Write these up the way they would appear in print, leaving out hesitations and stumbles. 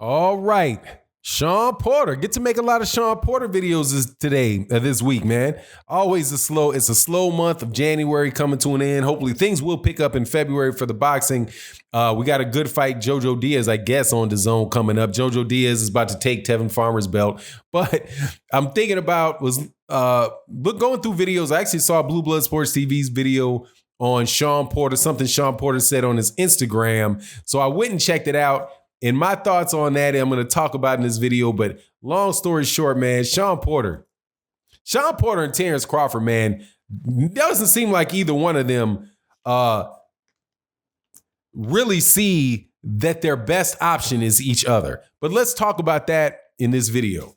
All right. Shawn Porter. Get to make a lot of Shawn Porter videos this week, man. Always it's a slow month of January coming to an end. Hopefully things will pick up in February for the boxing. We got a good fight, Jojo Diaz, I guess, on DAZN coming up. Jojo Diaz is about to take Tevin Farmer's belt. But I'm thinking about going through videos. I actually saw Blue Blood Sports TV's video on Shawn Porter, something Shawn Porter said on his Instagram. So I went and checked it out. And my thoughts on that, I'm going to talk about in this video. But long story short, man, Shawn Porter and Terrence Crawford, man, doesn't seem like either one of them really see that their best option is each other. But let's talk about that in this video.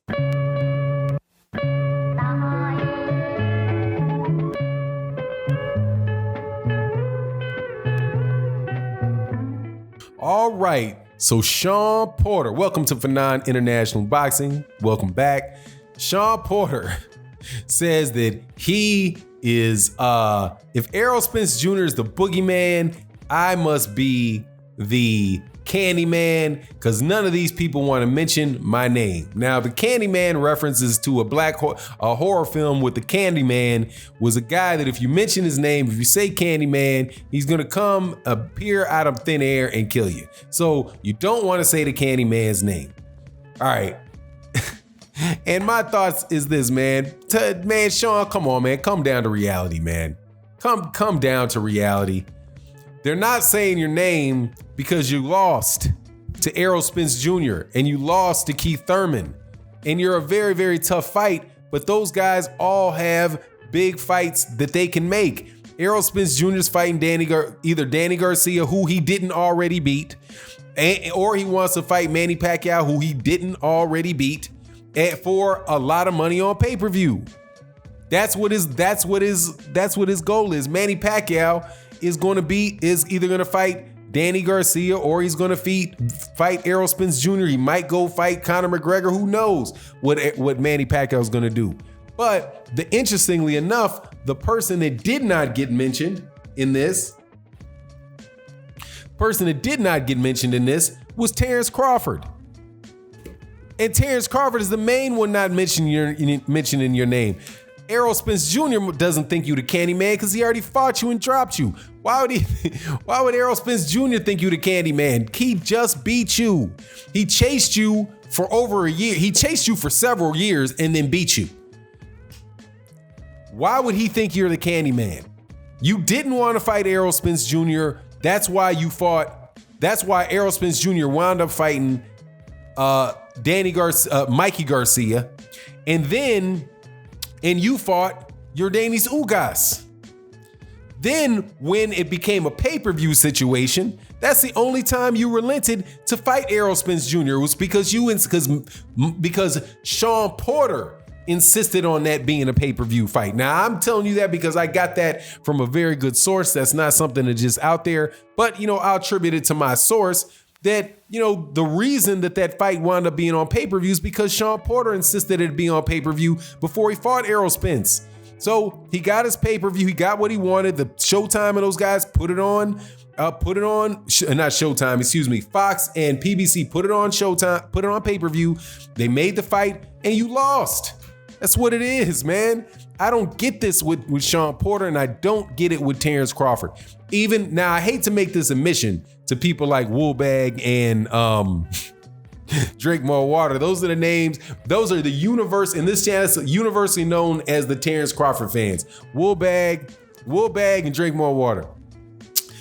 All right. So Shawn Porter, welcome to Phenom International Boxing. Welcome back. Shawn Porter says that he is, if Errol Spence Jr. is the boogeyman, I must be the Candyman, because none of these people want to mention my name. Now, the Candyman references to a horror film with the Candyman was a guy that if you mention his name, if you say Candyman, he's going to appear out of thin air and kill you. So you don't want to say the Candyman's name. All right. And my thoughts is this, man. Man, Shawn, come on, man. Come down to reality, man. Come down to reality. They're not saying your name because you lost to Errol Spence Jr. and you lost to Keith Thurman. And you're a very, very tough fight, but those guys all have big fights that they can make. Errol Spence Jr. is fighting either Danny Garcia, who he didn't already beat, or he wants to fight Manny Pacquiao, who he didn't already beat, for a lot of money on pay-per-view. That's what his goal is. Manny Pacquiao is either going to fight Danny Garcia or he's going to fight Errol Spence Jr. He might go fight Conor McGregor. Who knows what Manny Pacquiao is going to do. But interestingly enough, the person that did not get mentioned in this was Terrence Crawford. And Terrence Crawford is the main one not mentioning your name. Errol Spence Jr. doesn't think you the Candyman because he already fought you and dropped you. Why would Errol Spence Jr. think you the Candyman? He just beat you. He chased you for over a year. He chased you for several years and then beat you. Why would he think you're the Candyman? You didn't want to fight Errol Spence Jr. That's why you fought. That's why Errol Spence Jr. wound up fighting Mikey Garcia, and you fought Yordenis Ugas. Then when it became a pay-per-view situation, that's the only time you relented to fight Errol Spence Jr. It was because Shawn Porter insisted on that being a pay-per-view fight. Now, I'm telling you that because I got that from a very good source. That's not something that's just out there, but I'll attribute it to my source that, the reason that fight wound up being on pay-per-view is because Shawn Porter insisted it be on pay-per-view before he fought Errol Spence. So he got his pay-per-view. He got what he wanted. The Showtime and those guys put it on. Not Showtime, excuse me. Fox and PBC put it on Showtime, put it on pay-per-view. They made the fight and you lost. That's what it is, man. I don't get this with Shawn Porter, and I don't get it with Terrence Crawford. Even now, I hate to make this admission to people like Woolbag and Drink More Water. Those are the names. Those are the universe in this channel. It's universally known as the Terrence Crawford fans. Woolbag, and Drink More Water.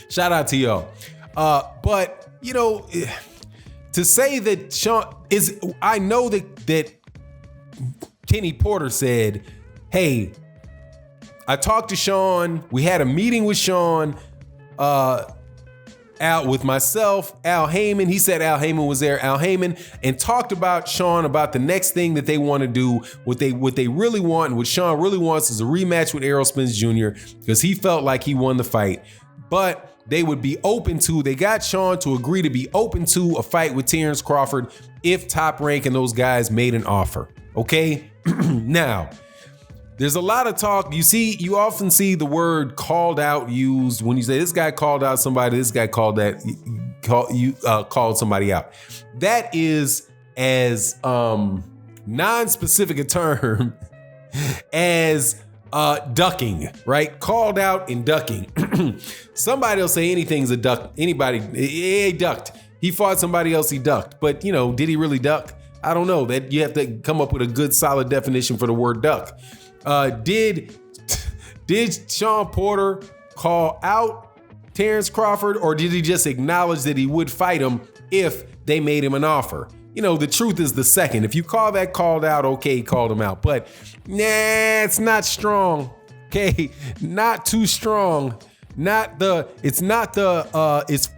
Shout out to y'all. But to say that Shawn is, I know that Kenny Porter said, hey, I talked to Shawn. We had a meeting with Shawn, out with myself, Al Heyman. He said Al Heyman was there, Al Heyman, and talked about Shawn about the next thing that they want to do. What they really want and what Shawn really wants is a rematch with Errol Spence Jr. because he felt like he won the fight. But they got Shawn to agree to be open to a fight with Terrence Crawford if Top Rank and those guys made an offer. Okay? Now, there's a lot of talk. You often see the word called out used when you say this guy called out somebody, this guy called that. called somebody out. That is as non-specific a term as ducking, right? Called out and ducking. Somebody will say anything's a duck. Anybody, he ducked. He fought somebody else, he ducked. But did he really duck? I don't know. That you have to come up with a good solid definition for the word duck. Did Shawn Porter call out Terrence Crawford, or did he just acknowledge that he would fight him if they made him an offer? The truth is the second. If you call that called out, okay, he called him out. But it's not strong. Okay, not too strong. It's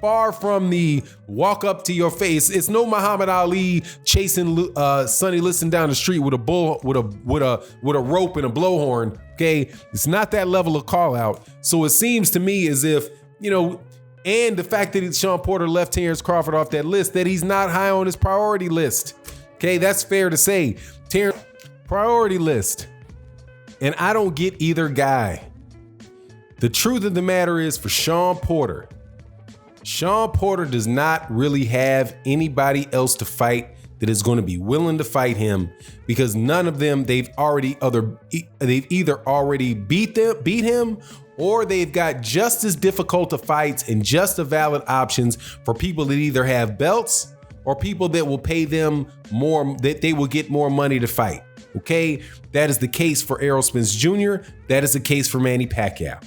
far from the walk up to your face. It's no Muhammad Ali chasing Sonny Liston down the street with a rope and a blowhorn. Okay, it's not that level of call out. So it seems to me as if and the fact that Shawn Porter left Terrence Crawford off that list, that he's not high on his priority list. Okay, that's fair to say. Terrence priority list, and I don't get either guy. The truth of the matter is, for Shawn Porter does not really have anybody else to fight that is going to be willing to fight him, because none of them, they've either already beat him, or they've got just as difficult to fights and just as valid options for people that either have belts or people that will pay them more, that they will get more money to fight. Okay, that is the case for Errol Spence Jr. That is the case for Manny Pacquiao.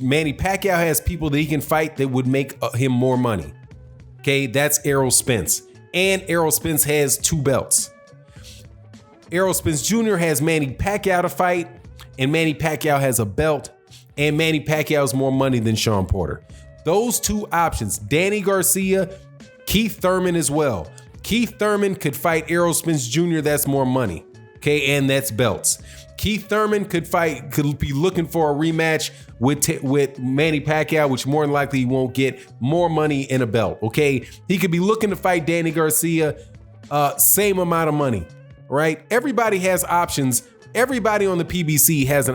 Manny Pacquiao has people that he can fight that would make him more money. Okay, that's Errol Spence. And Errol Spence has 2 belts. Errol Spence Jr. has Manny Pacquiao to fight, and Manny Pacquiao has a belt, and Manny Pacquiao has more money than Shawn Porter. Those 2 options, Danny Garcia, Keith Thurman as well. Keith Thurman could fight Errol Spence Jr., that's more money. Okay, and that's belts. Keith Thurman could be looking for a rematch with Manny Pacquiao, which more than likely he won't get, more money and a belt. Okay, he could be looking to fight Danny Garcia, same amount of money, right? Everybody has options. Everybody on the PBC has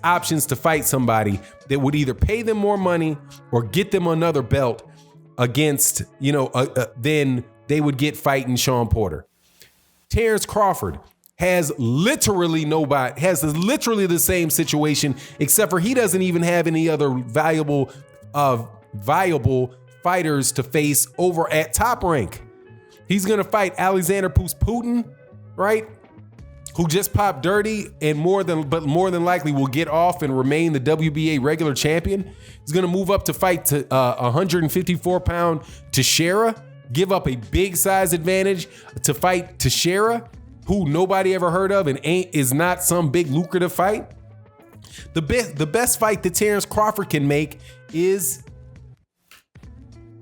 options to fight somebody that would either pay them more money or get them another belt against, then they would get fighting Shawn Porter. Terrence Crawford has literally the same situation, except for he doesn't even have any other viable fighters to face over at Top Rank. He's gonna fight Alexander Putin, right? Who just popped dirty and more than likely will get off and remain the WBA regular champion. He's gonna move up to fight to 154-pound Teixeira, give up a big size advantage to fight Teixeira, who nobody ever heard of and is not some big lucrative fight. The best fight that Terrence Crawford can make is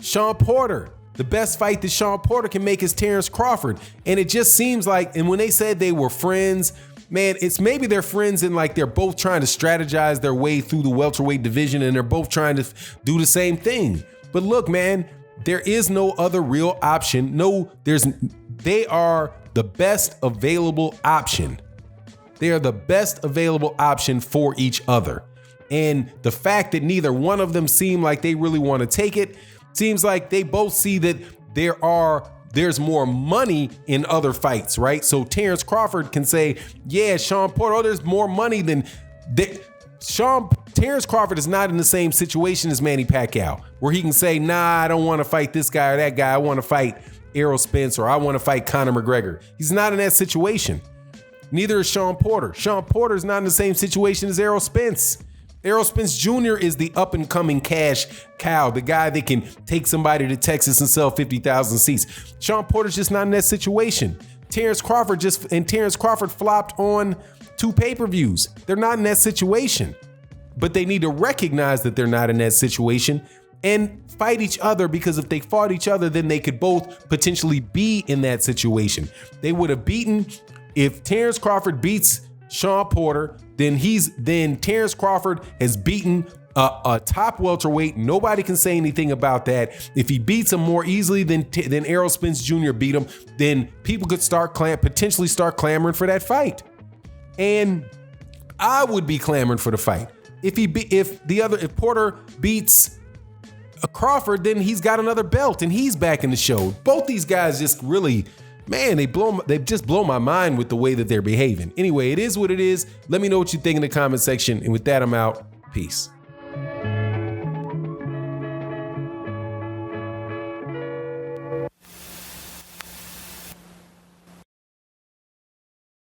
Shawn Porter. The best fight that Shawn Porter can make is Terrence Crawford. And it just seems like, and when they said they were friends, man, it's maybe they're friends and like they're both trying to strategize their way through the welterweight division and they're both trying to do the same thing. But look, man, there is no other real option. They are the best available option. They are the best available option for each other. And the fact that neither one of them seem like they really want to take it, seems like they both see that there's more money in other fights, right? So Terrence Crawford can say, yeah, Shawn Porter, there's more money than Terrence Crawford is not in the same situation as Manny Pacquiao, where he can say, nah, I don't want to fight this guy or that guy. I want to fight Errol Spence, or I want to fight Conor McGregor. He's not in that situation. Neither is Shawn Porter. Shawn Porter is not in the same situation as Errol Spence. Errol Spence Jr. is the up-and-coming cash cow, the guy that can take somebody to Texas and sell 50,000 seats. Shawn Porter's just not in that situation. Terrence Crawford flopped on 2 pay-per-views. They're not in that situation. But they need to recognize that they're not in that situation and fight each other, because if they fought each other, then they could both potentially be in that situation. They would have beaten, if Terrence Crawford beats Shawn Porter, then Terrence Crawford has beaten a top welterweight. Nobody can say anything about that. If he beats him more easily than Errol Spence Jr. beat him, then people could potentially start clamoring for that fight. And I would be clamoring for the fight. If Porter beats Crawford, then he's got another belt and he's back in the show. Both these guys just really, man, they just blow my mind with the way that they're behaving. Anyway, it is what it is. Let me know what you think in the comment section. And with that, I'm out. Peace.